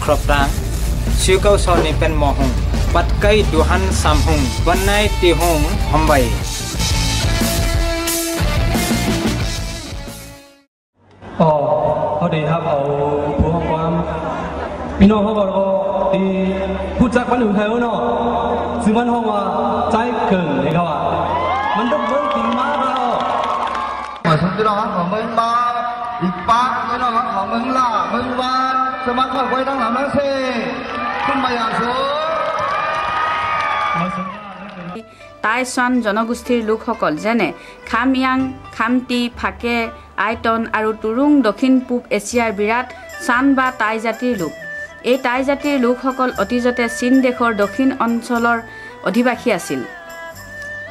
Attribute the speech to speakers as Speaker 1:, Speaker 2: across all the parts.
Speaker 1: khroprang siukau so ni pen mohung patkai duhan samhung banai tihung hombai
Speaker 2: họ đi học ở phố học quan mình nói họ bảo đi phụ trách quan đường theo nó sự văn hóa trái cần đấy các bạn mình đúc với tiếng má đó
Speaker 3: mà chúng tôi nói họ mình ba đi ba tôi nói họ mình là mình baสมัครเข้าไปตั้งหลังนั่งเซ่ขึ้นมาอย่างสูง
Speaker 4: টাইচান জনগোষ্ঠীৰ লোকসকল যেনে খাময়াং খামটি ফাকে আইটন আৰু তুৰুং দক্ষিণ পূব এছিয়াৰ বিৰাট চান বা টাই জাতিৰ লোক এই টাই জাতিৰ লোকসকল অতীজতে চীন দেশৰ দক্ষিণ অঞ্চলৰ অধিবাসী আছিল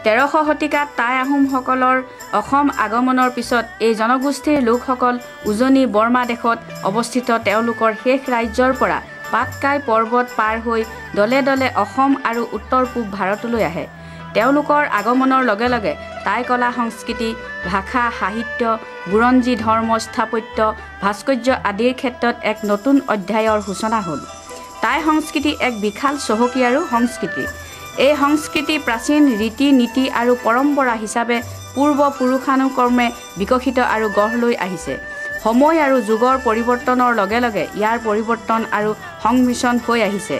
Speaker 4: 1300 শতিকাত টাই আহোমসকলৰ অসম আগমনৰ পিছত এই জনগোষ্ঠীৰ লোকসকল উজনি বৰ্মা দেশত অৱস্থিত তেওঁলোকৰ শেষ ৰাজ্যৰ পৰা পাটকাই পৰ্বত পাৰ হৈ দলে দলে অসম আৰু উত্তৰ পূব ভাৰতলৈ আহে তেওঁলোকৰ আগমনৰ লগে লগে টাই কলা সংস্কৃতি ভাষা সাহিত্য বুৰঞ্জী ধৰ্ম স্থাপত্য ভাস্কৰ্য আদিৰ ক্ষেত্ৰত এক নতুন অধ্যায়ৰ সূচনা হ'ল টাই সংস্কৃতি এক বিশাল চহকী আৰু সংস্কৃতি এই সংস্কৃতি প্ৰাচীন ৰীতি নীতি আৰু পৰম্পৰা হিচাপে পূৰ্ব পুৰুষানুক্ৰমে বিকশিত আৰু গঢ় লৈ আহিছে সময় আৰু যুগৰ পৰিৱৰ্তনৰ লগে লগে ইয়াৰ পৰিৱৰ্তন আৰু সংমিশ্ৰণ হৈ আহিছে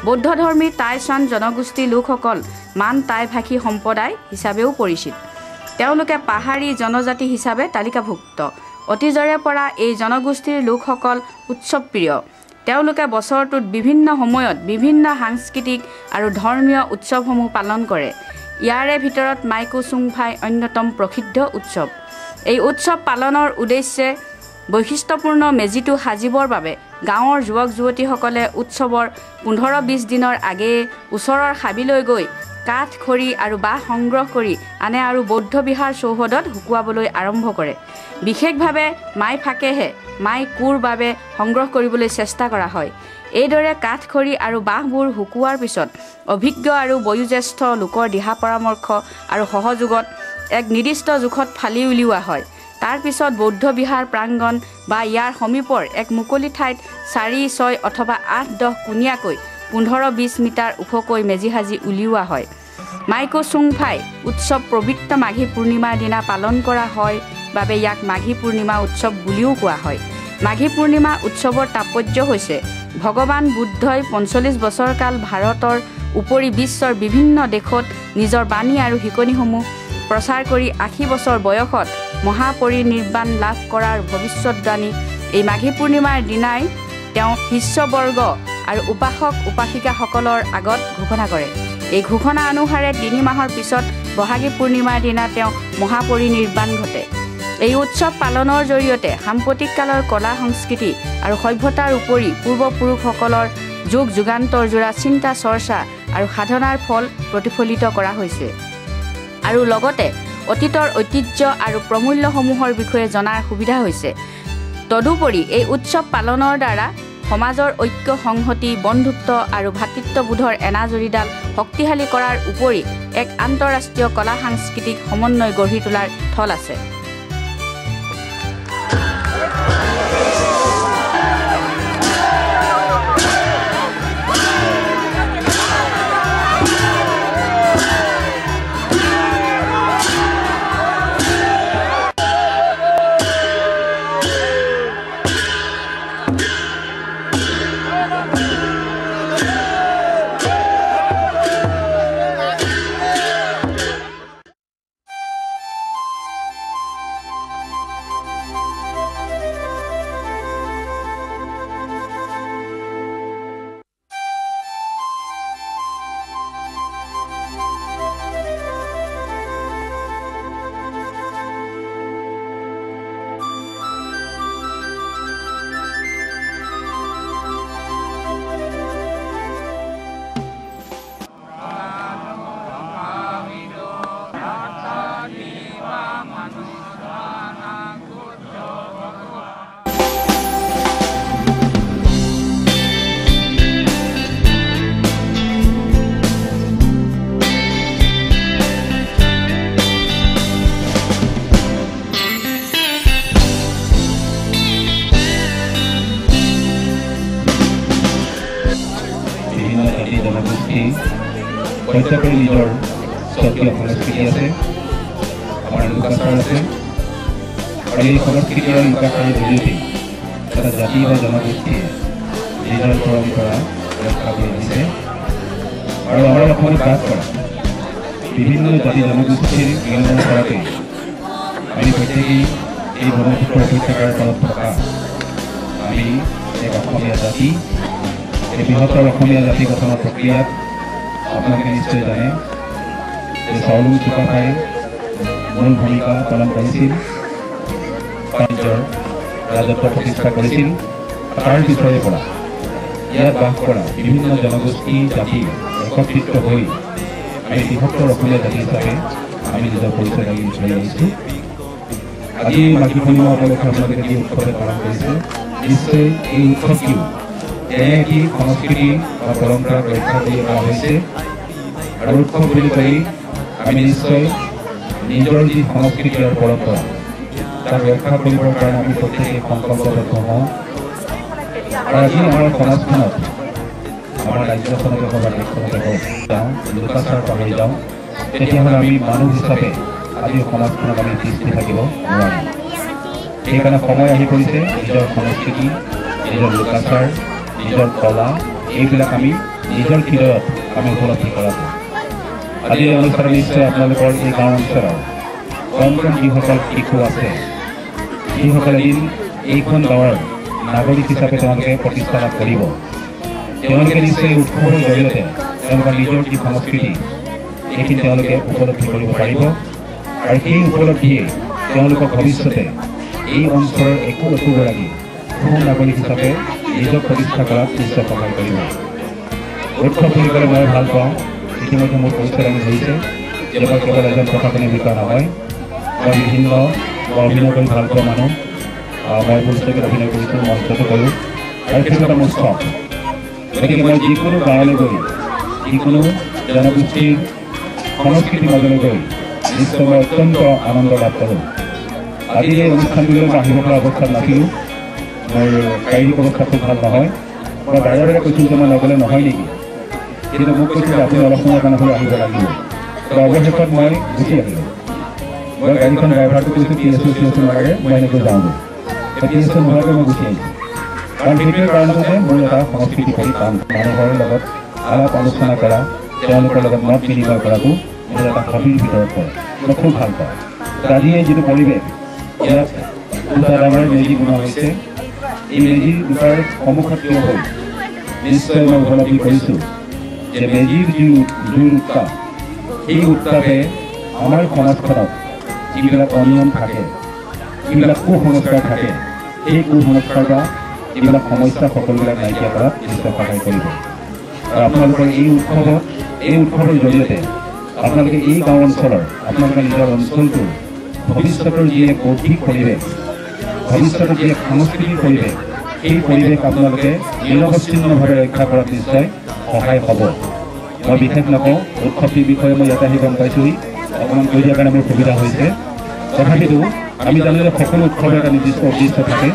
Speaker 4: বৌদ্ধ ধৰ্মী টাইচান জনগোষ্ঠীৰ লোকসকল মান টাই ভাষী সম্প্ৰদায় হিচাপেও পৰিচিত তেওঁলোকে পাহাৰী জনজাতি হিচাপে তালিকাভুক্ত অতীজৰে পৰা এই জনগোষ্ঠীৰ লোকসকল উৎসৱপ্ৰিয় তেওঁলোকে বছৰটোত বিভিন্ন সময়ত বিভিন্ন সাংস্কৃতিক আৰু ধৰ্মীয় উৎসৱসমূহ পালন কৰে ইয়াৰে ভিতৰত মাইকো চুংফাই অন্যতম প্ৰসিদ্ধ উৎসৱ এই উৎসৱ পালনৰ উদ্দেশ্যে বৈশিষ্ট্যপূৰ্ণ মেজিটো সাজিবৰ বাবে গাঁৱৰ যুৱক যুৱতীসকলে উৎসৱৰ 15-20 দিনৰ আগেয়ে ওচৰৰ হাবিলৈ গৈ কাঠ খৰি আৰু বাঁহ সংগ্ৰহ কৰি আনে আৰু বৌদ্ধ বিহাৰ চৌহদত শুকুৱাবলৈ আৰম্ভ কৰে বিশেষভাৱে মাই ফাকেহে মাই কুৰ বাবে সংগ্ৰহ কৰিবলৈ চেষ্টা কৰা হয় এইদৰে কাঠ খৰি আৰু বাঁহবোৰ শুকুৱাৰ পিছত অভিজ্ঞ আৰু বয়োজ্যেষ্ঠ লোকৰ দিহা পৰামৰ্শ আৰু সহযোগত এক নিৰ্দিষ্ট জোখত ফালি উলিওৱা হয় তাৰ পিছত বৌদ্ধ বিহাৰ প্ৰাংগণ বা ইয়াৰ সমীপৰ এক মুকলি ঠাইত 4-6 অথবা 8-10 কুণীয়াকৈ 15-20 মিটাৰ ওখকৈ মেজি সাজি উলিওৱা হয় মাইকো চুংফাই উৎসৱ পবিত্ৰ মাঘী পূৰ্ণিমাৰ দিনা পালন কৰা হয় বাবে ইয়াক মাঘী পূৰ্ণিমা উৎসৱ বুলিও কোৱা হয় মাঘী পূৰ্ণিমা উৎসৱৰ তাৎপৰ্য হৈছে ভগৱান বুদ্ধই 45 বছৰ কাল ভাৰতৰ উপৰি বিশ্বৰ বিভিন্ন দেশত নিজৰ বাণী আৰু শিকনিসমূহ প্ৰচাৰ কৰি 80 বছৰ বয়সত মহাপৰিনিৰ্বাণ লাভ কৰাৰ ভৱিষ্যতবাণী এই মাঘী পূৰ্ণিমাৰ দিনাই তেওঁ শিষ্যবৰ্গ আৰু উপাসক উপাসিকাসকলৰ আগত ঘোষণা কৰে এই ঘোষণা অনুসাৰে 3 মাহৰ পিছত বহাগী পূৰ্ণিমাৰ দিনা তেওঁ মহাপৰিনিৰ্বাণ ঘটে এই উৎসৱ পালনৰ জৰিয়তে সাম্প্ৰতিক কালৰ কলা সংস্কৃতি আৰু সভ্যতাৰ উপৰি পূৰ্বপুৰুষসকলৰ যুগ যুগান্তৰ জোৰা চিন্তা চৰ্চা আৰু সাধনাৰ ফল প্ৰতিফলিত কৰা হৈছে আৰু লগতে অতীতৰ ঐতিহ্য আৰু প্ৰমূল্যসমূহৰ বিষয়ে জনাৰ সুবিধা হৈছে তদুপৰি এই উৎসৱ পালনৰ দ্বাৰা সমাজৰ ঐক্য সংহতি বন্ধুত্ব আৰু ভাতৃত্ববোধৰ এনাজৰীডাল শক্তিশালী কৰাৰ উপৰি এক আন্তঃৰাষ্ট্ৰীয় কলা সাংস্কৃতিক সমন্বয় গঢ়ি তোলাৰ থল আছে
Speaker 5: প্ৰত্যেকৰে নিজৰ স্বকীয় সংস্কৃতি আছে আমাৰ লোকাচাৰ আছে আৰু এই সংস্কৃতি আৰু লোকাচাৰৰ জৰিয়তে এটা জাতি বা জনগোষ্ঠীয়ে নিজৰ পৰম্পৰা ৰক্ষা কৰি আহিছে আৰু আমাৰ অসমত বাস কৰা বিভিন্ন জাতি জনগোষ্ঠীৰ নিয়ন্ত্ৰণ কৰাতে আমি প্ৰত্যেকেই এই ব্ৰহ্মপুত্ৰ উপত্যকাৰ তলত থকা আমি এক অসমীয়া জাতি এই বৃহত্তৰ অসমীয়া জাতি গঠনৰ প্ৰক্ৰিয়াত আপোনালোকে নিশ্চয় জানে যে চাউলুং চুকাফাই মূল ভূমিকা পালন কৰিছিল নিজৰ ৰাজত্ব প্ৰতিষ্ঠা কৰিছিল তাৰ পিছৰে পৰা ইয়াত বাস কৰা বিভিন্ন জনগোষ্ঠী জাতি একত্ৰিত হৈ আমি বৃহত্তৰ অসমীয়া জাতি হিচাপে আমি নিজৰ পৰিচয় দাঙি ধৰি আহিছোঁ আজি মাঘী পূৰ্ণিমা উপলক্ষে আপোনালোকে যি উৎসৱে পালন কৰিছে নিশ্চয় এই উৎসৱটিও এনে এটি সংস্কৃতি বা পৰম্পৰাক ৰক্ষা কৰি অনা হৈছে আৰু উৎসৱ বুলি কৈ আমি নিশ্চয় নিজৰ যি সংস্কৃতি আৰু পৰম্পৰা তাক ৰক্ষা কৰিবৰ কাৰণে আমি প্ৰত্যেকেই সংকল্পবদ্ধ হওঁ আৰু আজি আমাৰ সমাজখনত আমাৰ ৰাজ্যখনতে হওক বা দেশখনতে হওক যাওঁ লোকাচাৰ পাহৰি যাওঁ তেতিয়াহ'লে আমি মানুহ হিচাপে আজি সমাজখনত আমি সৃষ্টি থাকিব নোৱাৰিম সেইকাৰণে সময় আহি পৰিছে নিজৰ সংস্কৃতি নিজৰ লোকাচাৰ নিজৰ কলা এইবিলাক আমি নিজৰ হৃদয়ত আমি উপলব্ধি কৰাটো আজি এই অনুষ্ঠানত নিশ্চয় আপোনালোকৰ এই গাঁও অঞ্চলৰ কম কম যিসকল শিশু আছে যিসকলে এদিন এইখন গাঁৱৰ নাগৰিক হিচাপে তেওঁলোকে প্ৰতিষ্ঠা লাভ কৰিব তেওঁলোকে নিশ্চয় এই উৎসৱৰ জৰিয়তে তেওঁলোকৰ নিজৰ যি সংস্কৃতি সেইখিনি তেওঁলোকে উপলব্ধি কৰিব পাৰিব আৰু সেই উপলব্ধিয়ে তেওঁলোকৰ ভৱিষ্যতে এই অঞ্চলৰ একোগৰাকী সু নাগৰিক হিচাপে নিজক প্ৰতিষ্ঠা কৰাত নিশ্চয় সহায় কৰিব উৎসৱ বুলি ক'লে মই ভাল পাওঁ ইতিমধ্যে মোৰ পৰিচয় দাঙি ধৰিছে যে মই কেৱল এজন প্ৰশাসনিক বিষয়া নহয় মই বিভিন্ন অভিনয় কৰি ভাল পোৱা মানুহ মই ভৱিষ্যতে অভিনয় কৰিছোঁ মঞ্চতো কৰোঁ আৰু সেইটো এটা মোৰ চখ গতিকে মই যিকোনো গাঁৱলৈ গৈ যিকোনো জনগোষ্ঠীৰ সংস্কৃতিৰ মাজলৈ গৈ নিশ্চয় মই অত্যন্ত আনন্দ লাভ কৰোঁ আজি এই অনুষ্ঠানটোলৈ মই আহিব পৰা অৱস্থাত নাছিলোঁ মোৰ শাৰীৰিক অৱস্থা খুব ভাল নহয় মই বাৰে বাৰে কৈছোঁ যে মই নগ'লে নহয় নেকি কিন্তু মোক কৈছোঁ যে আপুনি অলপ সময়ৰ কাৰণে হ'লে আহিব লাগিব অৱশেষত মই গুচি আহিলোঁ মই গাড়ীখন ড্ৰাইভাৰটো কৈছোঁ PSO নালাগে মই এনেকৈ যাওঁগৈ PSO নোহোৱাকৈ মই গুচি আহিছোঁ কাৰণ সেইটোৱে কাৰণটো যে মোৰ এটা সংস্কৃতি কৰি কাম মানুহৰ লগত আলাপ আলোচনা কৰা তেওঁলোকৰ লগত মত বিনিময় কৰাটো মোৰ এটা হবিৰ ভিতৰত পৰে মই খুব ভাল পাওঁ আজি এই যিটো পৰিৱেশ ইয়াত দুটা ডাঙৰ মেজি বনোৱা হৈছে এই মেজিৰ দুটাৰ সন্মুখত থিয় হৈ নিশ্চয় মই উপলব্ধি কৰিছোঁ যে মেজিৰ যি জুইৰ উত্তাপ সেই উত্তাপে আমাৰ সমাজখনত যিবিলাক অনিয়ম থাকে যিবিলাক কুসংস্কাৰ থাকে সেই কুসংস্কাৰ বা যিবিলাক সমস্যা সকলোবিলাক নাইকিয়া কৰাত নিশ্চয় সহায় কৰিব আৰু আপোনালোকৰ এই উৎসৱৰ জৰিয়তে আপোনালোকে এই গাঁও অঞ্চলৰ আপোনালোকে নিজৰ অঞ্চলটোৰ ভৱিষ্যতৰ যি এক বৌদ্ধিক পৰিৱেশ ভৱিষ্যতৰ যি এক সাংস্কৃতিক পৰিৱেশ সেই পৰিৱেশ আপোনালোকে নিৰৱচ্ছিন্নভাৱে ৰক্ষা কৰাত নিশ্চয় সহায় হ'ব মই বিশেষ নকওঁ উৎসৱটিৰ বিষয়ে মই ইয়াতে আহি গম পাইছোঁহি অকণমান কৈ দিয়াৰ কাৰণে মোৰ সুবিধা হৈছে তথাপিতো আমি জানো যে সকলো উৎসৱৰ এটা নিৰ্দিষ্ট উদ্দেশ্য থাকে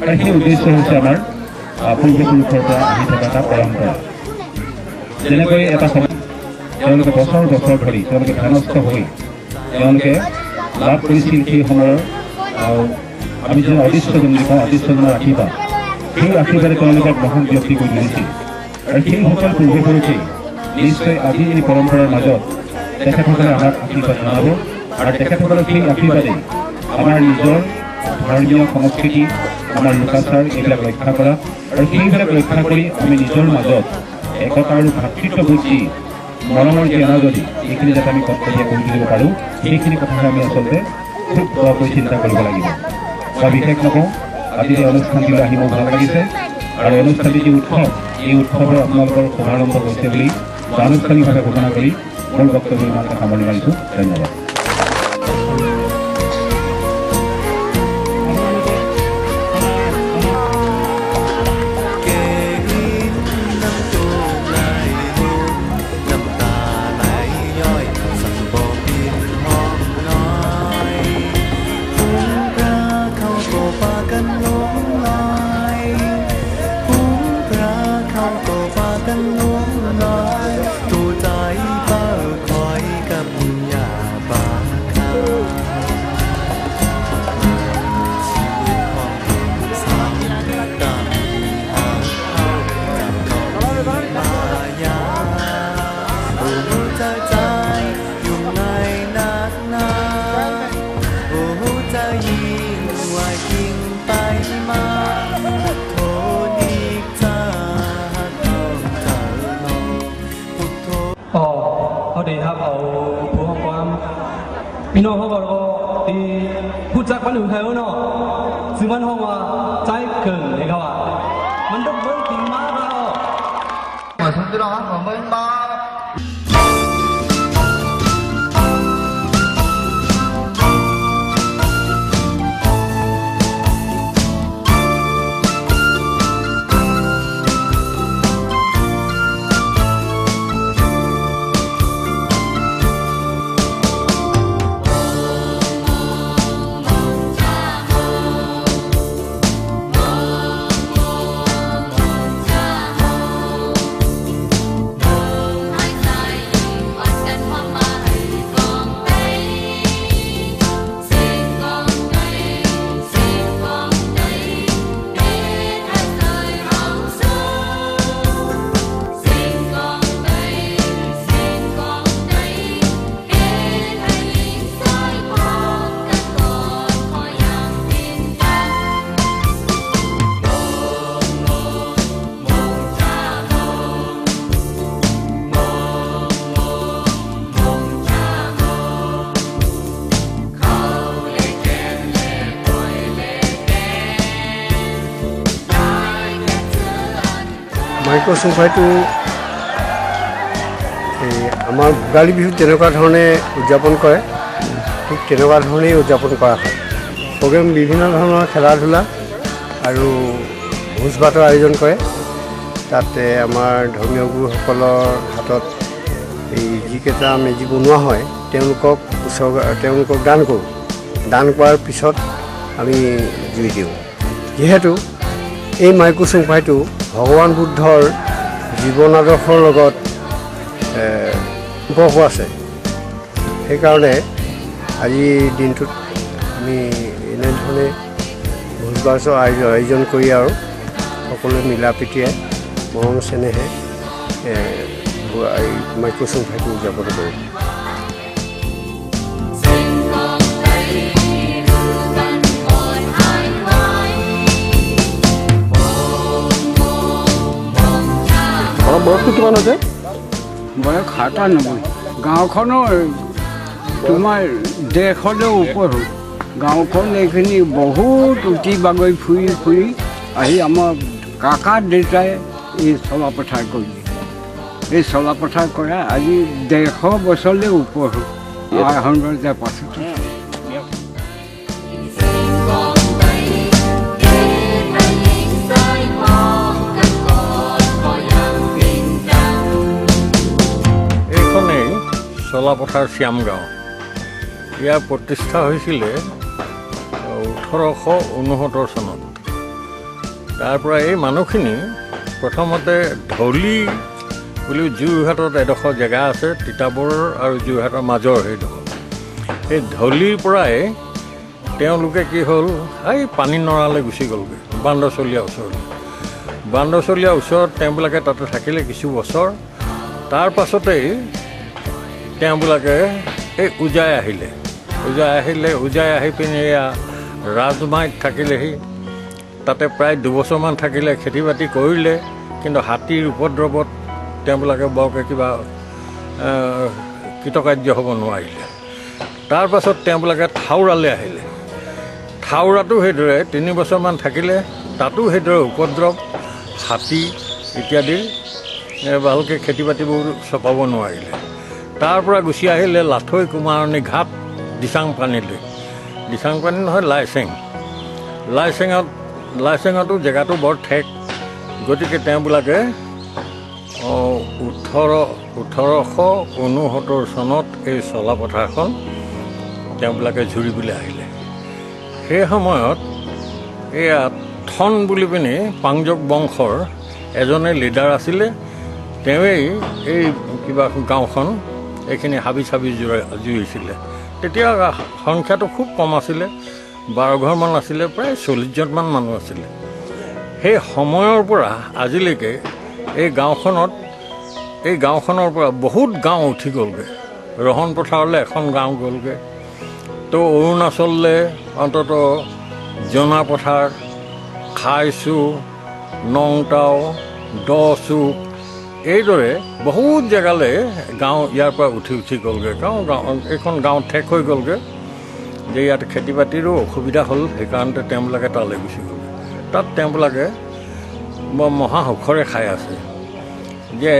Speaker 5: আৰু সেই উদ্দেশ্য হৈছে আমাৰ পূৰ্বপুৰুষৰ পৰা আহি থকা এটা পৰম্পৰা যেনেকৈ এটা সময় তেওঁলোকে বছৰ বছৰ ধৰি তেওঁলোকে ধ্যানস্থ হৈ তেওঁলোকে লাভ কৰিছিল সেই সময়ৰ আমি যে অদৃশ্যজন বুলি কওঁ অদৃশ্যজনৰ আশীৰ্বাদ সেই আশীৰ্বাদে তেওঁলোকক মহান ব্যক্তি কৰি তুলিছিল আৰু সেইসকল পূৰ্বপুৰুষেই নিশ্চয় আজি এই পৰম্পৰাৰ মাজত তেখেতসকলে আমাক আশীৰ্বাদ জনাব আৰু তেখেতসকলৰ সেই আশীৰ্বাদেই আমাৰ নিজৰ ধৰ্মীয় সংস্কৃতি আমাৰ লোকাচাৰ এইবিলাক ৰক্ষা কৰা আৰু সেইবিলাক ৰক্ষা কৰি আমি নিজৰ মাজত একতা আৰু ভাতৃত্ববোধ যি মৰমৰ যি এনাজৰি এইখিনি যাতে আমি কৰ্তব্য কৰি তুলিব পাৰোঁ সেইখিনি কথাহে আমি আচলতে খুব দকৈ চিন্তা কৰিব লাগিব মই বিশেষ নকওঁ আজি এই অনুষ্ঠানটিলৈ আহি মোৰ ভাল লাগিছে আৰু অনুষ্ঠানটি যি উৎসৱ এই উৎসৱৰ আপোনালোকৰ শুভাৰম্ভ হৈছে বুলি আনুষ্ঠানিকভাৱে ঘোষণা কৰি মোৰ বক্তব্য ইমানতে সামৰণি মাৰিছোঁ ধন্যবাদ
Speaker 6: Hãy subscribe cho kênh Ghiền Mì Gõ để không bỏ lỡ
Speaker 2: Pino Hogo, the Putsak Panu Hayono, Siman Homa, Taikun, Legawa. Manduk Bunting Mara.
Speaker 3: Mời xuống tới đó, còn bên ba.
Speaker 6: Micro' চুমফাইটো আমাৰ ভোগালী বিহু তেনেকুৱা ধৰণে উদযাপন কৰে ঠিক তেনেকুৱা ধৰণেই উদযাপন কৰা হয় প্ৰগ্ৰেম বিভিন্ন ধৰণৰ খেলা ধূলা আৰু ভোজ ভাতৰ আয়োজন কৰে তাতে আমাৰ ধৰ্মীয় গুৰুসকলৰ হাতত এই যিকেইটা মেজি বনোৱা হয় তেওঁলোকক দান কৰোঁ দান কৰাৰ পিছত আমি জুই দিওঁ যিহেতু এই মাইক্ৰ' চুমফাইটো ভগৱান বুদ্ধৰ জীৱন আদৰ্শৰ লগত সম্পৰ্ক আছে সেইকাৰণে আজি দিনটোত আমি এনেধৰণে ভোজ ভাতৰ আয়োজন কৰি আৰু সকলোৱে মিলা প্ৰীতিৰে মৰম চেনেহে এই মাইক্ৰ' চুমফাইটো উদযাপন কৰোঁ
Speaker 7: বয়সটো কিমান হৈছে বয়স 97 গাঁওখনৰ তোমাৰ 150 ওপৰ হ'ল গাঁওখন এইখিনি বহুত উঠি বাগৰি ফুৰি আহি আমাৰ কাকা দেউতাই এই চলাপথাৰ কৰিলে এই চলাপথাৰ কৰা আজি 150 বছৰলৈ ওপৰ হ'ল আহৰণ বজাৰ পাছত
Speaker 8: চলাপথাৰ শ্যামগাঁও ইয়াৰ প্ৰতিষ্ঠা হৈছিলে 1869 চনত তাৰ পৰা এই মানুহখিনি প্ৰথমতে ঢলি বুলি যোৰহাটত এডোখৰ জেগা আছে তিতাবৰ আৰু যোৰহাটৰ মাজৰ সেইডোখৰ এই ঢলিৰ পৰাই তেওঁলোকে কি হ'ল এই পানী নৰালৈ গুচি গ'লগৈ বান্দৰচলীয়া ওচৰত তেওঁবিলাকে তাতে থাকিলে কিছু বছৰ তাৰ পাছতেই তেওঁবিলাকে এই উজাই আহি পিনি এয়া ৰাজমাইত থাকিলেহি তাতে প্ৰায় 2 বছৰমান থাকিলে খেতি বাতি কৰিলে কিন্তু হাতীৰ উপদ্ৰৱত তেওঁবিলাকে বৰকৈ কিবা কৃতকাৰ্য হ'ব নোৱাৰিলে তাৰ পাছত তেওঁবিলাকে থাউৰালৈ আহিলে থাউৰাটো সেইদৰে 3 বছৰমান থাকিলে তাতো সেইদৰে উপদ্ৰৱ হাতী ইত্যাদি ভালকৈ খেতি বাতিবোৰ চপাব নোৱাৰিলে তাৰ পৰা গুচি আহিলে লাথৈ কুমাৰণী ঘাট দিচাংপানীলৈ দিচাংপানী নহয় লাইচেঙতো জেগাটো বৰ ঠেক গতিকে তেওঁবিলাকে 1869 চনত এই চলাপথাৰখন তেওঁবিলাকে ঝুৰিবলৈ আহিলে সেই সময়ত এয়া থন বুলি পিনি পাংজক বংশৰ এজনে লিডাৰ আছিলে তেওঁৱেই এই কিবা গাঁওখন এইখিনি হাবি চাবি জুৰিছিলে তেতিয়া সংখ্যাটো খুব কম আছিলে 12 ঘৰমান আছিলে প্ৰায় 40 জনমান মানুহ আছিলে সেই সময়ৰ পৰা আজিলৈকে এই গাঁওখনৰ পৰা বহুত গাঁও উঠি গ'লগৈ ৰহন পথাৰলৈ এখন গাঁও গ'লগৈ তো অৰুণাচললৈ অন্তত জনা পথাৰ খাইছো নংটাও দচুক এইদৰে বহুত জেগালৈ গাঁও ইয়াৰ পৰা উঠি গ'লগৈ এইখন গাঁও ঠেক হৈ গ'লগৈ যে ইয়াত খেতি বাতিৰো অসুবিধা হ'ল, সেইকাৰণে তেওঁবিলাকে তালৈ গুচি গ'ল। তাত তেওঁবিলাকে বৰ মহা সুখৰে খাই আছে। যে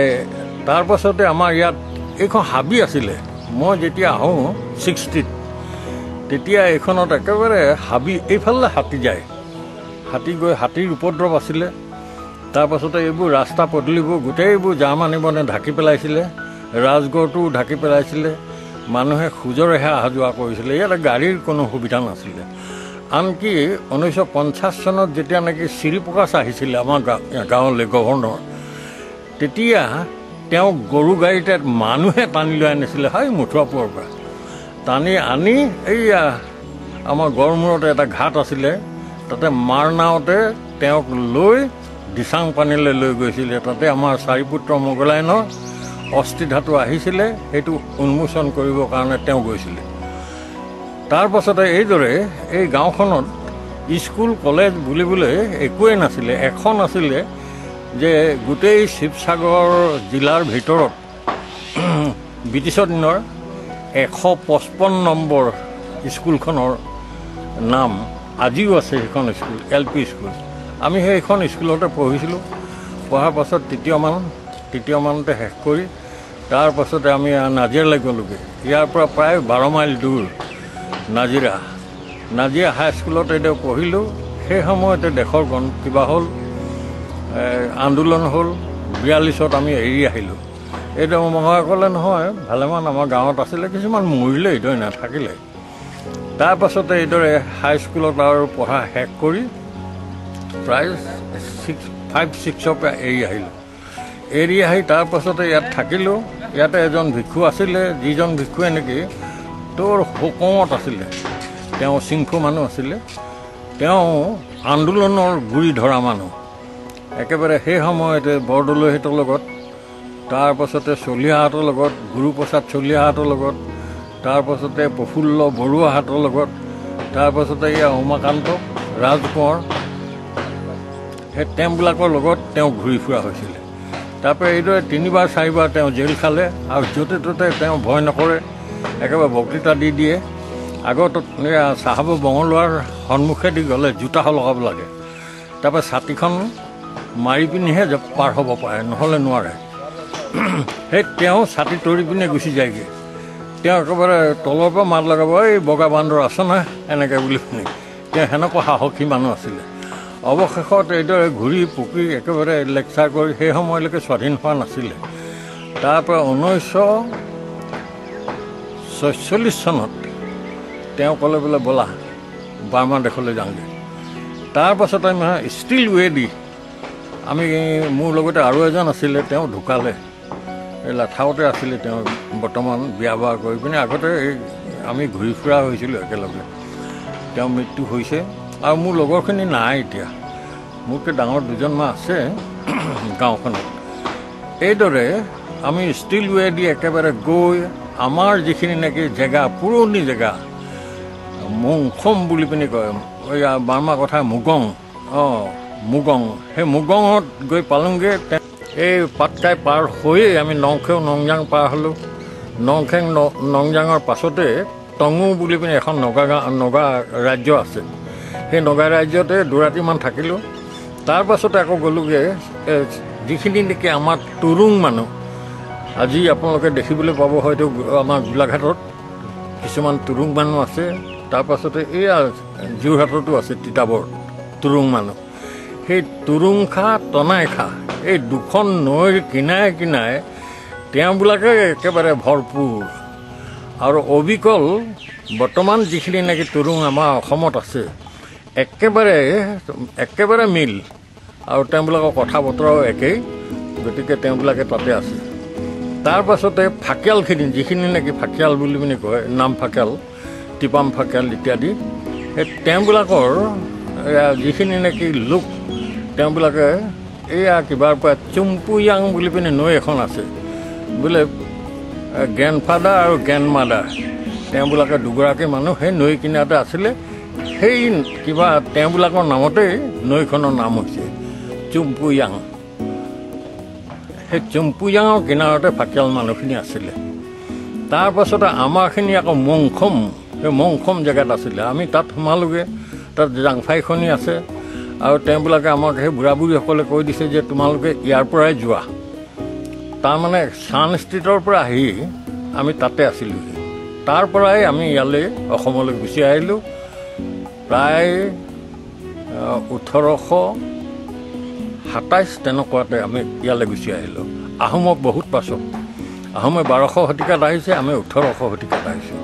Speaker 8: তাৰ পাছতে আমাৰ ইয়াত এইখন হাবি আছিলে। মই যেতিয়া আহোঁ 60ত, তেতিয়া এইখনত একেবাৰে হাবি, এইফালে হাতী যায়, হাতী গৈ হাতীৰ উপদ্ৰৱ আছিলে। তাৰপাছতে এইবোৰ ৰাস্তা পদূলিবোৰ গোটেইবোৰ জাৰ্মানী বনে ঢাকি পেলাইছিলে, ৰাজগড়টোও ঢাকি পেলাইছিলে, মানুহে খোজৰেহে অহা যোৱা কৰিছিলে। ইয়াত গাড়ীৰ কোনো সুবিধা নাছিলে। আনকি 1950 চনত যেতিয়া নেকি শ্ৰীপ্ৰকাশ আহিছিলে আমাৰ গাঁৱলৈ গভৰ্ণৰ, তেতিয়া তেওঁ গৰু গাড়ীতে মানুহে টানি লৈ আনিছিলে হয় মুঠুৱাপুৰৰ পৰা। টানি আনি এইয়া আমাৰ গড়মূৰত এটা ঘাট আছিলে, তাতে মাৰনাওতে তেওঁক লৈ দিচাং পানীলৈ লৈ গৈছিলে। তাতে আমাৰ চাৰিপুত্ৰ মোগলায়নৰ অস্থি ধাতু আহিছিলে, সেইটো উন্মোচন কৰিবৰ কাৰণে তেওঁ গৈছিলে। তাৰপাছতে এইদৰে এই গাঁওখনত স্কুল কলেজ বুলিবলৈ একোৱেই নাছিলে। এখন আছিলে যে গোটেই শিৱসাগৰ জিলাৰ ভিতৰত ব্ৰিটিছৰ দিনৰ 155 নম্বৰ স্কুলখনৰ নাম আজিও আছে। সেইখন স্কুল LP স্কুল। আমি সেইখন স্কুলতে পঢ়িছিলোঁ। পঢ়াৰ পাছত তৃতীয়মানতে শেষ কৰি তাৰপাছতে আমি নাজিৰালৈ গ'লোগৈ। ইয়াৰ পৰা প্ৰায় 12 মাইল দূৰ নাজিৰা হাইস্কুলত এতিয়া পঢ়িলোঁ। সেই সময়তে দেশৰ কিবা হ'ল, আন্দোলন হ'ল। 42ত আমি এৰি আহিলোঁ। এইটো মহাসকলে নহয়, ভালেমান আমাৰ গাঁৱত আছিলে, কিছুমান মৰিলে, এইদৰে নাথাকিলে। তাৰপাছতে এইদৰে হাইস্কুলত আৰু পঢ়া শেষ কৰি প্ৰায় 5-6ৰ পৰা এৰি আহিলোঁ। এৰি আহি তাৰপাছতে ইয়াত থাকিলোঁ। ইয়াতে এজন ভিক্ষু আছিলে, যিজন ভিক্ষুৱে নেকি তোৰ হুকুমত আছিলে। তেওঁ চিংফু মানুহ আছিলে। তেওঁ আন্দোলনৰ গুৰি ধৰা মানুহ। একেবাৰে সেই সময়তে বৰদলৈহঁতৰ লগত, তাৰপাছতে চলিহাহঁতৰ লগত, গুৰুপ্ৰসাদ চলিহাহঁতৰ লগত, তাৰপাছতে প্ৰফুল্ল বৰুৱাহঁতৰ লগত, তাৰপাছতে এয়া উমাকান্ত ৰাজকোঁৱৰ, সেই তেওঁবিলাকৰ লগত তেওঁ ঘূৰি ফুৰা হৈছিলে। তাৰপৰা এইদৰে 3-4বাৰ তেওঁ জেল খালে। আৰু য'তে ত'তে তেওঁ ভয় নকৰে, একেবাৰে বক্তৃতা দি দিয়ে। আগত চাহাবৰ বঙলোৱাৰ সন্মুখেদি গ'লে জোতা লগাব লাগে, তাৰপৰা ছাতিখন মাৰি পিনিহে পাৰ হ'ব পাৰে, নহ'লে নোৱাৰে। সেই তেওঁ ছাতি তৰি পিনে গুচি যায়গৈ। তেওঁ একেবাৰে তলৰ পৰা মাত লগাব, এই বগা বান্দৰ আছ নাই, এনেকৈ বুলি শুনি। তেওঁ সেনেকুৱা সাহসী মানুহ আছিলে। অৱশেষত এইদৰে ঘূৰি পকি একেবাৰে লেকচাৰ কৰি সেই সময়লৈকে স্বাধীন হোৱা নাছিলে। তাৰপৰা 1946 চনত তেওঁ ক'লে বোলে ব'লা বাৰ্মা দেশলৈ যাওঁগৈ। তাৰপাছত আমি ষ্টিল ৱে দি আমি, মোৰ লগতে আৰু এজন আছিলে, তেওঁ ঢুকালে। এই লাথাওতে আছিলে তেওঁ, বৰ্তমান বিয়া বাৰ কৰি পিনে। আগতে আমি ঘূৰি ফুৰা হৈছিলোঁ একেলগে। তেওঁ মৃত্যু হৈছে। আৰু মোৰ লগৰখিনি নাই এতিয়া, মোতকৈ ডাঙৰ দুজনমান আছে গাঁওখনত। এইদৰে আমি ষ্টিল ৱে দি একেবাৰে গৈ আমাৰ যিখিনি নেকি জেগা, পুৰণি জেগা, মংখম বুলি পিনি কয়, এয়া বাৰ্মা কথা মুগং, মুগং, সেই মুগঙত গৈ পালোঁগৈ। এই পাটকাই পাৰ হৈয়ে আমি নংজাং পাৰ হ'লোঁ। নংজাঙৰ পাছতে টঙু বুলি পিনি এখন নগা ৰাজ্য আছে। সেই নগা ৰাজ্যতে 2 ৰাতিমান থাকিলোঁ। তাৰপাছতে আকৌ গ'লোগৈ যিখিনি নেকি আমাৰ তুৰুং মানুহ, আজি আপোনালোকে দেখিবলৈ পাব হয়তো আমাৰ গোলাঘাটত কিছুমান তুৰুং মানুহ আছে। তাৰপাছতে এইয়া যোৰহাটতো আছে তিতাবৰ তুৰুং মানুহ। সেই তুৰুংখা টনাইখা এই দুখন নৈৰ কিনাৰে কিনাৰে তেওঁবিলাকে একেবাৰে ভৰপূৰ। আৰু অবিকল বৰ্তমান যিখিনি নেকি তুৰুং আমাৰ অসমত আছে, একেবাৰে মিল। আৰু তেওঁবিলাকৰ কথা বতৰাও একেই, গতিকে তেওঁবিলাকে তাতে আছে। তাৰপাছতে ফাকিয়ালখিনি, যিখিনি নেকি ফাকিয়াল বুলি পিনি কয়, নাম ফাকিয়াল, টিপাম ফাকিয়াল ইত্যাদি, সেই তেওঁবিলাকৰ যিখিনি নেকি লোক, তেওঁবিলাকে এইয়া কিবাৰ পৰা চুম্পুয়াং বুলি পিনি নৈ এখন আছে বোলে, গ্ৰেণ্ডফাদাৰ আৰু গ্ৰেণ্ডমাদাৰ তেওঁবিলাকে দুগৰাকী মানুহ সেই নৈ কিনাৰতে আছিলে। সেই কিবা তেওঁবিলাকৰ নামতেই নৈখনৰ নাম হৈছে চুম্পুয়াং। সেই চুম্পুয়াঙৰ কিনাৰতে ফাকিয়াল মানুহখিনি আছিলে। তাৰপাছতে আমাৰখিনি আকৌ মংখম, সেই মংখম জেগাত আছিলে। আমি তাত সোমালোগৈ, তাত জাংফাইখনি আছে আৰু তেওঁবিলাকে আমাক সেই বুঢ়া বুঢ়ীসকলে কৈ দিছে যে তোমালোকে ইয়াৰ পৰাই যোৱা। তাৰমানে ছান ষ্ট্ৰীটৰ পৰা আহি আমি তাতে আছিলোঁহি। তাৰ পৰাই আমি ইয়ালৈ অসমলৈ গুচি আহিলোঁ। প্ৰায় 1827 তেনেকুৱাতে আমি ইয়ালৈ গুচি আহিলোঁ। আহোমক বহুত পাছত, আহোমে 1200 শতিকাত আহিছে, আমি 1800 শতিকাত আহিছোঁ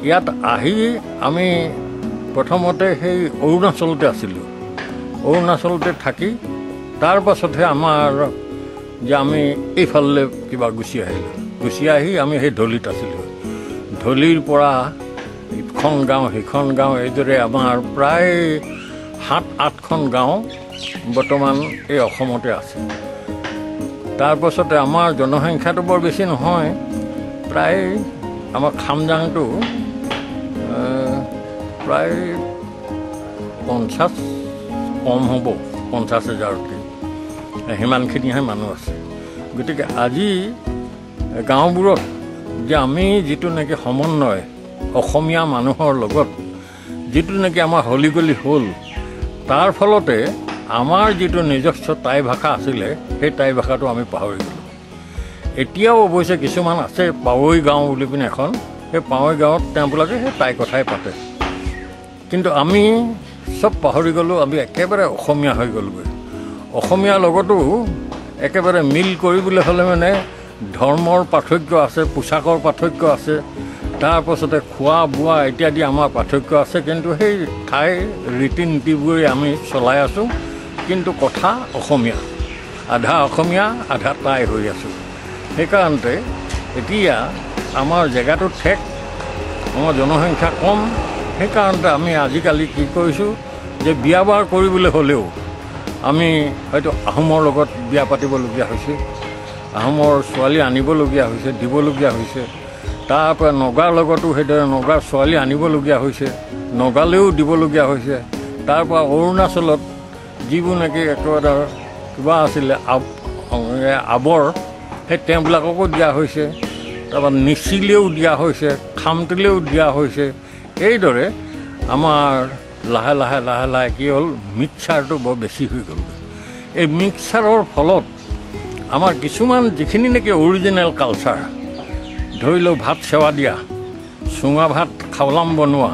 Speaker 8: ইয়াত আহি আমি প্ৰথমতে সেই অৰুণাচলতে আছিলোঁ। অৰুণাচলতে থাকি তাৰ পাছতহে আমাৰ যে আমি এইফালে কিবা গুচি আহিলোঁ। গুচি আহি আমি সেই ধলিত আছিলোঁ। ধলিৰ পৰা ইখন গাঁও সিখন গাঁও এইদৰে আমাৰ প্ৰায় 7-8খন গাঁও বৰ্তমান এই অসমতে আছে। তাৰপাছতে আমাৰ জনসংখ্যাটো বৰ বেছি নহয়, প্ৰায় আমাৰ খামজাংটো প্ৰায় 50 কম হ'ব, 50,000তকৈ সিমানখিনিহে মানুহ আছে। গতিকে আজি গাঁওবোৰত যে আমি যিটো নেকি সমন্বয় অসমীয়া মানুহৰ লগত যিটো নেকি আমাৰ হলিগলি হ'ল, তাৰ ফলতে আমাৰ যিটো নিজস্ব টাই ভাষা আছিলে সেই টাই ভাষাটো আমি পাহৰি গ'লোঁ। এতিয়াও অৱশ্যে কিছুমান আছে, পাৱৈ গাঁও বুলি পিনে এখন, সেই পাৱৈ গাঁৱত তেওঁবিলাকে সেই টাই কথাই পাতে। কিন্তু আমি চব পাহৰি গ'লোঁ, আমি একেবাৰে অসমীয়া হৈ গ'লোগৈ। অসমীয়াৰ লগতো একেবাৰে মিল কৰিবলৈ হ'লে মানে ধৰ্মৰ পাৰ্থক্য আছে, পোছাকৰ পাৰ্থক্য আছে, তাৰপাছতে খোৱা বোৱা ইত্যাদি আমাৰ পাৰ্থক্য আছে। কিন্তু সেই ঠাই ৰীতি নীতিবোৰে আমি চলাই আছোঁ, কিন্তু কথা অসমীয়া, আধা অসমীয়া আধা টাই হৈ আছোঁ। সেইকাৰণতে এতিয়া আমাৰ জেগাটো ঠেক, আমাৰ জনসংখ্যা কম। সেইকাৰণতে আমি আজিকালি কি কৰিছোঁ যে বিয়া বাৰ কৰিবলৈ হ'লেও আমি হয়তো আহোমৰ লগত বিয়া পাতিবলগীয়া হৈছে, আহোমৰ ছোৱালী আনিবলগীয়া হৈছে, দিবলগীয়া হৈছে। তাৰপৰা নগাৰ লগতো সেইদৰে নগাৰ ছোৱালী আনিবলগীয়া হৈছে, নগালেও দিবলগীয়া হৈছে। তাৰপৰা অৰুণাচলত যিবোৰ নেকি একেবাৰে কিবা আছিলে আৱৰ, সেই তেওঁবিলাককো দিয়া হৈছে। তাৰপৰা নিচিলেও দিয়া হৈছে, খামটিলেও দিয়া হৈছে। এইদৰে আমাৰ লাহে লাহে লাহে লাহে কি হ'ল, মিক্সাৰটো বৰ বেছি হৈ গ'ল। এই মিক্সাৰৰ ফলত আমাৰ কিছুমান যিখিনি নেকি অৰিজিনেল কালচাৰ, ধৰি লওক ভাত সেৱা দিয়া, চুঙা ভাত খাৱলাম বনোৱা,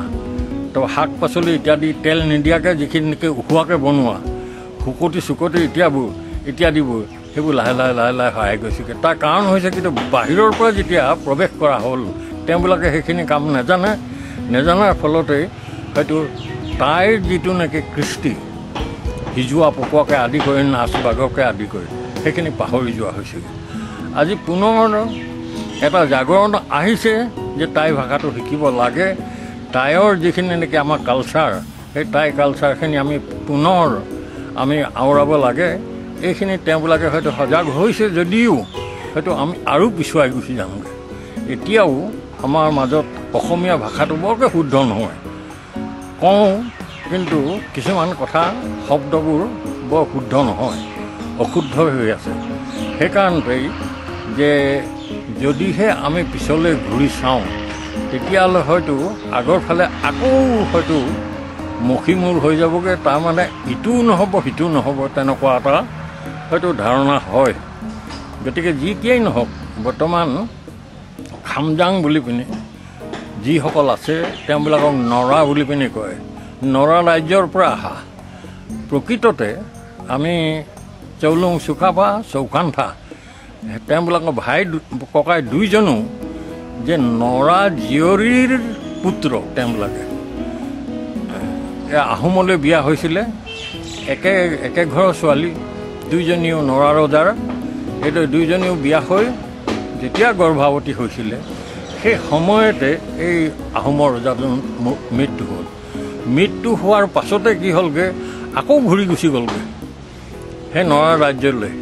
Speaker 8: তো শাক পাচলি ইত্যাদি তেল নিদিয়াকৈ যিখিনি নেকি উখোৱাকৈ বনোৱা, শুকতি চুকতি ইত্যাদিবোৰ সেইবোৰ লাহে লাহে লাহে লাহে হেৰাই গৈছেগৈ। তাৰ কাৰণ হৈছে কিন্তু বাহিৰৰ পৰা যেতিয়া প্ৰৱেশ কৰা হ'ল, তেওঁবিলাকে সেইখিনি কাম নেজানাৰ ফলতেই হয়তো তাইৰ যিটো নেকি কৃষ্টি, সিজোৱা পকোৱাকৈ আদি কৰি নাচ বাগকে আদি কৰি সেইখিনি পাহৰি যোৱা হৈছেগৈ। আজি পুনৰ এটা জাগৰণ আহিছে যে টাই ভাষাটো শিকিব লাগে। টাইৰ যিখিনি নেকি আমাৰ কালচাৰ, সেই টাই কালচাৰখিনি আমি পুনৰ আওৰাব লাগে। এইখিনি তেওঁবিলাকে হয়তো সজাগ হৈছে যদিও হয়তো আমি আৰু পিছুৱাই গুচি যামগৈ। এতিয়াও আমাৰ মাজত অসমীয়া ভাষাটো বৰকৈ শুদ্ধ নহয়, কওঁ, কিন্তু কিছুমান কথা শব্দবোৰ বৰ শুদ্ধ নহয়, অশুদ্ধ হৈ আছে। সেইকাৰণেই যে যদিহে আমি পিছলৈ ঘূৰি চাওঁ, তেতিয়াহ'লে হয়তো আগৰ ফালে আকৌ হয়তো মষিমূৰ হৈ যাবগৈ। তাৰমানে ইটোও নহ'ব সিটোও নহ'ব, তেনেকুৱা এটা হয়তো ধাৰণা হয়। গতিকে যেতিয়াই নহওক বৰ্তমান খামজাং বুলি পিনে যিসকল আছে তেওঁবিলাকক নৰা বুলি পিনে কয়, নৰা ৰাজ্যৰ পৰা অহা। প্ৰকৃততে আমি চৌলুং চুকাফা, চৌখানফা, তেওঁবিলাকৰ ভাই ককাই দুইজনো যে নৰা জীয়ৰীৰ পুত্ৰ। তেওঁবিলাকে আহোমলৈ বিয়া হৈছিলে, একে ঘৰৰ ছোৱালী, দুইজনীও নৰা ৰজাৰ। এইটো দুইজনীও বিয়া হৈ যেতিয়া গৰ্ভাৱতী হৈছিলে, সেই সময়তে এই আহোমৰ ৰজাজন মৃত্যু হ'ল। মৃত্যু হোৱাৰ পাছতে কি হ'লগৈ, আকৌ ঘূৰি গুচি গ'লগৈ সেই নৰা ৰাজ্যলৈ।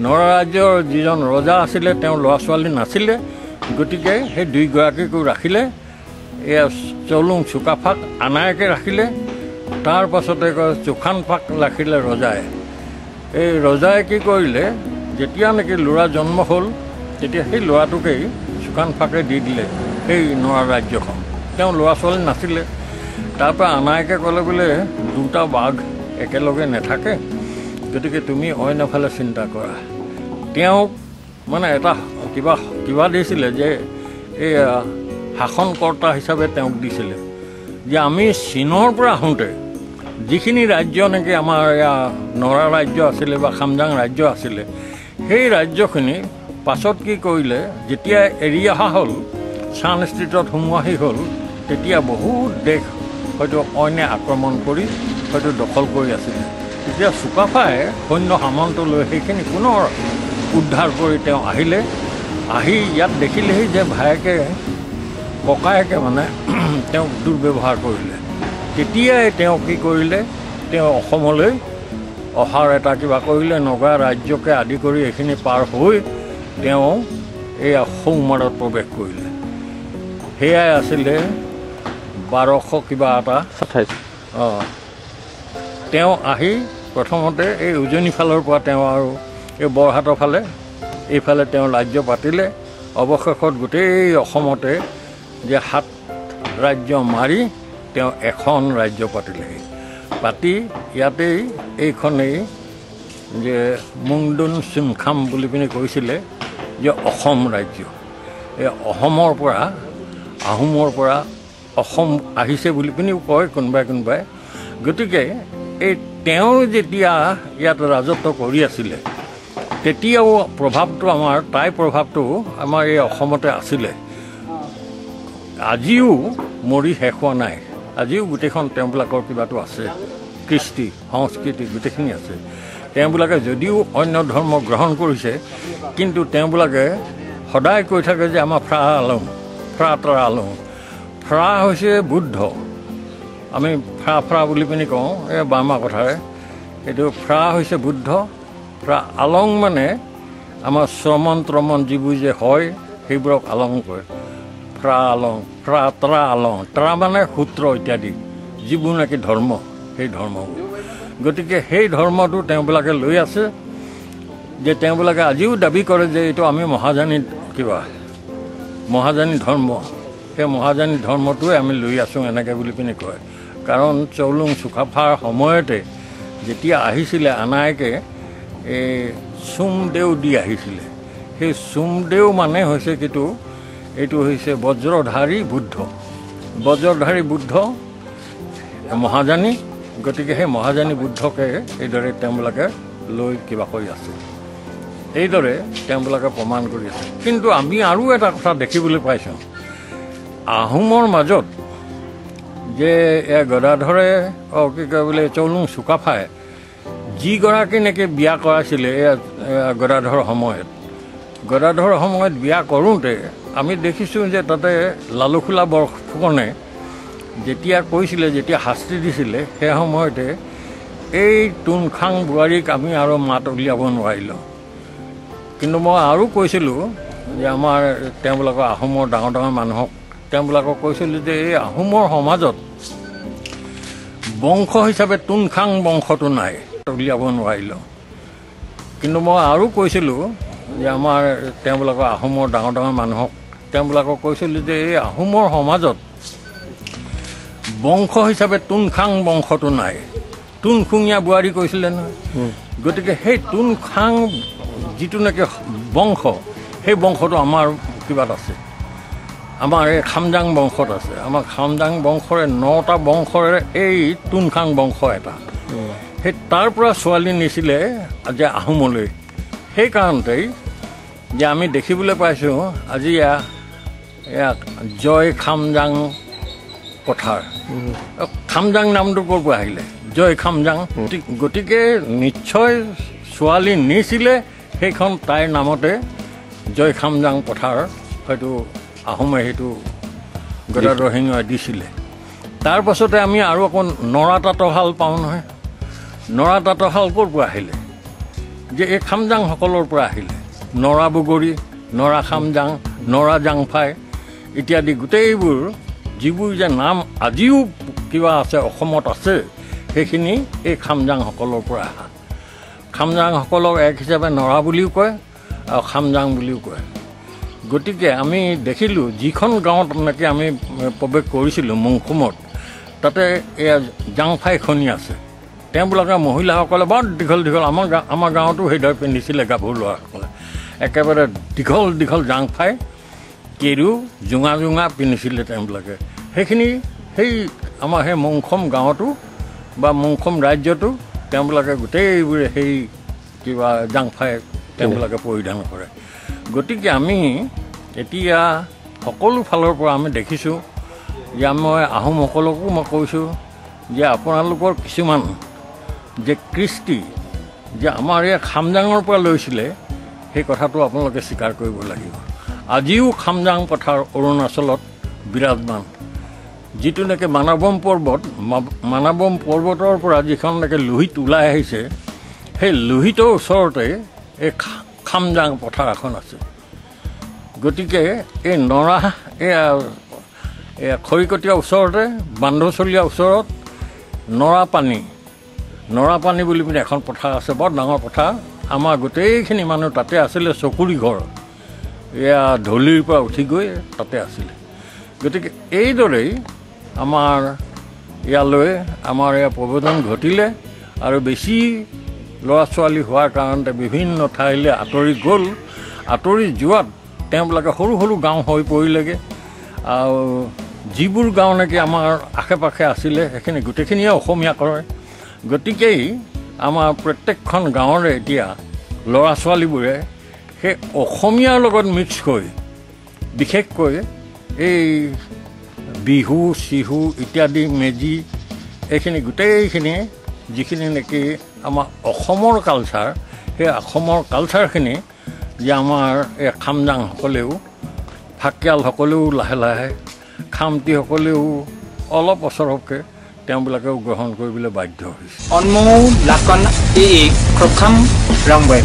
Speaker 8: নৰা ৰাজ্যৰ যিজন ৰজা আছিলে তেওঁৰ ল'ৰা ছোৱালী নাছিলে, গতিকে সেই দুইগৰাকীকো ৰাখিলে। এয়া চৌলুং চুকাফাক আনায়কে ৰাখিলে, তাৰ পাছতে চুকাফাক ৰাখিলে ৰজাই। এই ৰজাই কি কৰিলে, যেতিয়া নেকি ল'ৰা জন্ম হ'ল তেতিয়া সেই ল'ৰাটোকেই চুকাফাকে দি দিলে সেই নৰা ৰাজ্যখন। তেওঁ ল'ৰা ছোৱালী নাছিলে। তাৰপৰা আনায়কে ক'লে বোলে দুটা বাঘ একেলগে নাথাকে, গতিকে তুমি অইন এফালে চিন্তা কৰা। তেওঁক মানে এটা কিবা দিছিলে যে এই শাসনকৰ্তা হিচাপে তেওঁক দিছিলে যে আমি চীনৰ পৰা আহোঁতে যিখিনি ৰাজ্য নেকি আমাৰ এয়া নৰা ৰাজ্য আছিলে বা খামজাং ৰাজ্য আছিলে, সেই ৰাজ্যখিনি পাছত কি কৰিলে, যেতিয়া এৰি অহা হ'ল, চান ষ্ট্ৰীটত সোমোৱাহি হ'ল, তেতিয়া বহুত দেশ হয়তো অইনে আক্ৰমণ কৰি হয়তো দখল কৰি আছিলে। তেতিয়া চুকাফাই সৈন্য সামন্ত লৈ সেইখিনি পুনৰ উদ্ধাৰ কৰি তেওঁ আহিলে। আহি ইয়াত দেখিলেহি যে ভায়েকে ককায়েকে মানে তেওঁক দুৰ্ব্যৱহাৰ কৰিলে। তেতিয়াই তেওঁ কি কৰিলে, তেওঁ অসমলৈ অহাৰ এটা কিবা কৰিলে। নগা ৰাজ্যকে আদি কৰি এইখিনি পাৰ হৈ তেওঁ এই সৌমাৰত প্ৰৱেশ কৰিলে। সেয়াই আছিলে 1200 কিবা এটা 27। তেওঁ আহি প্ৰথমতে এই উজনি ফালৰ পৰা তেওঁ আৰু এই বৰহাটৰ ফালে এইফালে তেওঁ ৰাজ্য পাতিলে। অৱশেষত গোটেই অসমতে যে 7 ৰাজ্য মাৰি তেওঁ এখন ৰাজ্য পাতিলেহি। পাতি ইয়াতেই এইখনেই যে মুংডুন চুমখাম বুলি পিনি কৈছিলে যে অসম ৰাজ্য। এই অসমৰ পৰা আহোমৰ পৰা অসম আহিছে বুলি পিনিও কয় কোনোবাই। গতিকে এই তেওঁ যেতিয়া ইয়াত ৰাজত্ব কৰি আছিলে, তেতিয়াও প্ৰভাৱটো তাই প্ৰভাৱটো আমাৰ এই অসমতে আছিলে। আজিও মৰি শেষ হোৱা নাই। আজিও গোটেইখন তেওঁবিলাকৰ কিবাটো আছে, কৃষ্টি সংস্কৃতি গোটেইখিনি আছে। তেওঁবিলাকে যদিও অন্য ধৰ্ম গ্ৰহণ কৰিছে, কিন্তু তেওঁবিলাকে সদায় কৈ থাকে যে আমাৰ ফ্ৰা তৰা আলং। ফ্ৰা হৈছে বুদ্ধ, আমি ফ্ৰা বুলি পিনি কওঁ এই বাৰ্মা কথাৰে। এইটো ফ্ৰা হৈছে বুদ্ধ, ফ্ৰা আলং মানে আমাৰ শ্ৰমণ ত্ৰমণ যিবোৰ যে হয় সেইবোৰক আলং কয়। ফ্ৰা আলং, ফ্ৰা তৰা আলং, তৰা মানে সূত্ৰ ইত্যাদি যিবোৰ নেকি ধৰ্ম, সেই ধৰ্মবোৰ। গতিকে সেই ধৰ্মটো তেওঁবিলাকে লৈ আছে। যে তেওঁবিলাকে আজিও দাবী কৰে যে এইটো আমি মহাজানী ধৰ্ম, সেই মহাজানী ধৰ্মটোৱে আমি লৈ আছোঁ এনেকৈ বুলি পিনি কয়। কাৰণ চৌলুং চুকাফাৰ সময়তে যেতিয়া আহিছিলে আনায়কে এই চুমদেউ দি আহিছিলে। সেই চুমদেউ মানে হৈছে এইটো হৈছে বজ্ৰধাৰী বুদ্ধ মহাজানী। গতিকে সেই মহাজানী বুদ্ধকে এইদৰে তেওঁবিলাকে লৈ কিবা কৰি আছে, এইদৰে তেওঁবিলাকে প্ৰমাণ কৰি আছে। কিন্তু আমি আৰু এটা কথা দেখিবলৈ পাইছোঁ, আহোমৰ মাজত যে গদাধৰে কি কয় বোলে চৌলুং চুকাফাই যিগৰাকী নেকি বিয়া কৰাইছিলে গদাধৰ সময়ত বিয়া কৰোঁতে আমি দেখিছোঁ যে তাতে লালুখোলা বৰফুকনে যেতিয়া কৈছিলে, যেতিয়া শাস্তি দিছিলে, সেই সময়তে এই তুনখাং বোৱাৰীক আমি আৰু মাত উলিয়াব নোৱাৰিলোঁ। কিন্তু মই আৰু কৈছিলোঁ যে আমাৰ তেওঁবিলাকৰ আহোমৰ ডাঙৰ মানুহক তেওঁবিলাকক কৈছিলোঁ যে এই আহোমৰ সমাজত বংশ হিচাপে তুনখাং বংশটো নাই, উলিয়াব নোৱাৰিলোঁ। কিন্তু মই আৰু কৈছিলোঁ যে আমাৰ তেওঁবিলাকৰ আহোমৰ ডাঙৰ মানুহক তেওঁবিলাকক কৈছিলোঁ যে এই আহোমৰ সমাজত বংশ হিচাপে তুনখাং বংশটো নাই, তুনখুঙীয়া বোৱাৰী কৈছিলে নহয়। গতিকে সেই তুনখাং যিটো নেকি বংশ, সেই বংশটো আমাৰ কিবাত আছে, আমাৰ এই খামজাং বংশত আছে। আমাৰ খামজাং বংশৰে 9টা বংশৰে এই তুনখাং বংশ এটা। সেই তাৰ পৰা ছোৱালী নিছিলে যে আহোমলৈ। সেইকাৰণতেই যে আমি দেখিবলৈ পাইছোঁ আজি জয় খামজাং পথাৰ। খামজাং নামটো ক'ৰ পৰা আহিলে? জয় খামজাং। গতিকে নিশ্চয় ছোৱালী নিছিলে সেইখন তাইৰ নামতে জয় খামজাং পথাৰ হয়তো আহোমে সেইটো গদাধৰ সিংহই দিছিলে। তাৰ পাছতে আমি আৰু অকণ নৰা তাঁতশাল পাওঁ নহয়। নৰা তাঁতশাল ক'ৰ পৰা আহিলে? যে এই খামজাংসকলৰ পৰা আহিলে। নৰা বগৰী, নৰা খামজাং, নৰা জাংফাই ইত্যাদি গোটেইবোৰ যিবোৰ যে নাম আজিও কিবা আছে অসমত আছে, সেইখিনি এই খামজাংসকলৰ পৰা অহা। খামজাংসকলক এক হিচাপে নৰা বুলিও কয় আৰু খামজাং বুলিও কয়। গতিকে আমি দেখিলোঁ যিখন গাঁৱত নেকি আমি প্ৰৱেশ কৰিছিলোঁ মংখুমত তাতে এয়া জাংফাই খনি আছে তেওঁবিলাকে মহিলাসকলে বৰ দীঘল দীঘল আমাৰ গাঁৱতো সেইদৰে পিন্ধিছিলে গাভৰু ল'ৰাসকলে একেবাৰে দীঘল দীঘল জাংফাই কেৰু জোঙা জোঙা পিন্ধিছিলে তেওঁবিলাকে সেইখিনি সেই আমাৰ সেই মংখম গাঁৱতো বা মংখম ৰাজ্যতো তেওঁবিলাকে গোটেইবোৰে সেই কিবা জাংফাই তেওঁবিলাকে পৰিধান কৰে গতিকে আমি এতিয়া সকলো ফালৰ পৰা আমি দেখিছোঁ যে মই আহোমসকলকো মই কৈছোঁ যে আপোনালোকৰ কিছুমান যে কৃষ্টি যে আমাৰ এই খামজাঙৰ পৰা লৈছিলে সেই কথাটো আপোনালোকে স্বীকাৰ কৰিব লাগিব আজিও খামজাং পথাৰ অৰুণাচলত বিৰাজমান যিটো নেকি মানৱম পৰ্বতৰ পৰা যিখন নেকি লোহিত ওলাই আহিছে সেই লোহিতৰ ওচৰতে এই খামজাং পথাৰ এখন আছে গতিকে এই নৰা খৰিকটীয়া ওচৰতে বান্ধচলীয়া ওচৰত নৰাপানী বুলি পিনে এখন পথাৰ আছে বৰ ডাঙৰ পথাৰ আমাৰ গোটেইখিনি মানুহ তাতে আছিলে চকুৰি ঘৰ এয়া ঢলিৰ পৰা উঠি গৈ তাতে আছিলে গতিকে এইদৰেই আমাৰ ইয়ালৈ আমাৰ এয়া প্ৰব্ৰজন ঘটিলে আৰু বেছি ল'ৰা ছোৱালী হোৱাৰ কাৰণতে বিভিন্ন ঠাইলৈ আঁতৰি গ'ল আঁতৰি যোৱাত তেওঁবিলাকে সৰু সৰু গাঁও হৈ পৰিলেগৈ আৰু যিবোৰ গাঁও নেকি আমাৰ আশে পাশে আছিলে সেইখিনি গোটেইখিনিয়ে অসমীয়া কৰে গতিকেই আমাৰ প্ৰত্যেকখন গাঁৱৰে এতিয়া ল'ৰা ছোৱালীবোৰে সেই অসমীয়াৰ লগত মিক্স কৰি বিশেষকৈ এই বিহু চিহু ইত্যাদি মেজি এইখিনি গোটেইখিনি যিখিনি নেকি আমাৰ অসমৰ কালচাৰ সেই অসমৰ কালচাৰখিনি যে আমাৰ এই খামজাংসকলেও ফাকিয়ালসকলেও লাহে লাহে খামটিসকলেও অলপ অচৰপকৈ তেওঁবিলাকেও গ্ৰহণ কৰিবলৈ বাধ্য হৈছে
Speaker 1: অনমৌ লাকন এই খখাম ৰংবাই